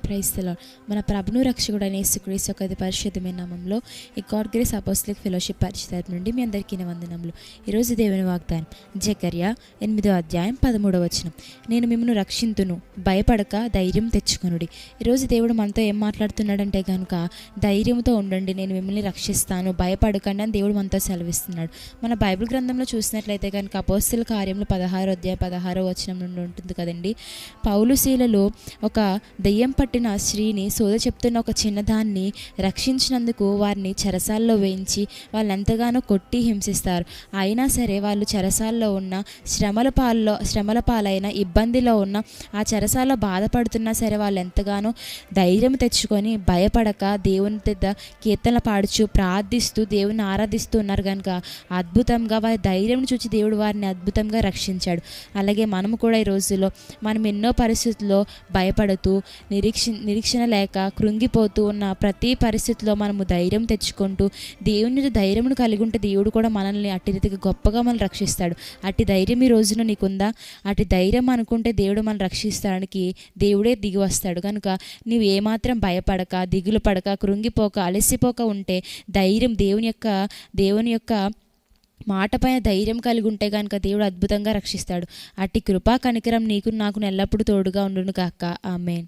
Praise the lord. మన ప్రభును రక్షకుడైన యేసుక్రీస్తు యొక్క అతి పరిశుద్ధమైన నామంలో ఈ గాడ్ గ్రేస్ అపోస్టలిక్ ఫెలోషిప్ పరిచయం నుండి మీ అందరికీ వందనములు. ఈరోజు దేవుని వాగ్దానం జకర్యా 8వ అధ్యాయం 13వ వచనం. నేను మిమ్మల్ని రక్షింతును, భయపడక ధైర్యం తెచ్చుకొనుడి. ఈరోజు దేవుడు మనతో ఏం మాట్లాడుతున్నాడంటే కనుక ధైర్యంతో ఉండండి, నేను మిమ్మల్ని రక్షిస్తాను, భయపడకండి అని దేవుడు మనతో సెలవిస్తున్నాడు. మన బైబిల్ గ్రంథంలో చూసినట్లయితే కనుక అపోస్తల కార్యములు 16వ అధ్యాయం 16వ వచనం నుండి ఉంటుంది కదండి. పౌలు శీలలో ఒక దెయ్యం పట్టిన స్త్రీని సోద చెప్తున్న ఒక చిన్నదాన్ని రక్షించినందుకు వారిని చెరసాల్లో వేయించి వాళ్ళు ఎంతగానో కొట్టి హింసిస్తారు. అయినా సరే వాళ్ళు చెరసాల్లో ఉన్న శ్రమల పాలైన ఇబ్బందిలో ఉన్న ఆ చెరసాల్లో బాధపడుతున్నా సరే వాళ్ళు ఎంతగానో ధైర్యం తెచ్చుకొని భయపడక దేవుని దగ్గర కీర్తనలు పాడుచు ప్రార్థిస్తూ దేవుని ఆరాధిస్తూ ఉన్నారు కనుక అద్భుతంగా వారి ధైర్యం చూసి దేవుడు వారిని అద్భుతంగా రక్షించాడు. అలాగే మనము కూడా ఈ రోజుల్లో మనం ఎన్నో పరిస్థితుల్లో భయపడుతూ నిరీక్షణ లేక కృంగిపోతూ ఉన్న ప్రతి పరిస్థితిలో మనము ధైర్యం తెచ్చుకుంటూ దేవుని ధైర్యమును కలిగి ఉంటే దేవుడు కూడా మనల్ని అట్టి రీతిగా గొప్పగా మనల్ని రక్షిస్తాడు. అట్టి ధైర్యం ఈ రోజున నీకుందా? అట్టి ధైర్యం అనుకుంటే దేవుడు మనం రక్షిస్తానికి దేవుడే దిగి వస్తాడు. కనుక నీవు ఏమాత్రం భయపడక, దిగులు పడక, కృంగిపోక, అలసిపోక ఉంటే ధైర్యం దేవుని యొక్క మాట పైన ధైర్యం కలిగి ఉంటే కనుక దేవుడు అద్భుతంగా రక్షిస్తాడు. అట్టి కృపా కనికరం నీకు నాకు ఎల్లప్పుడూ తోడుగా ఉండును గాక. ఆమేన్.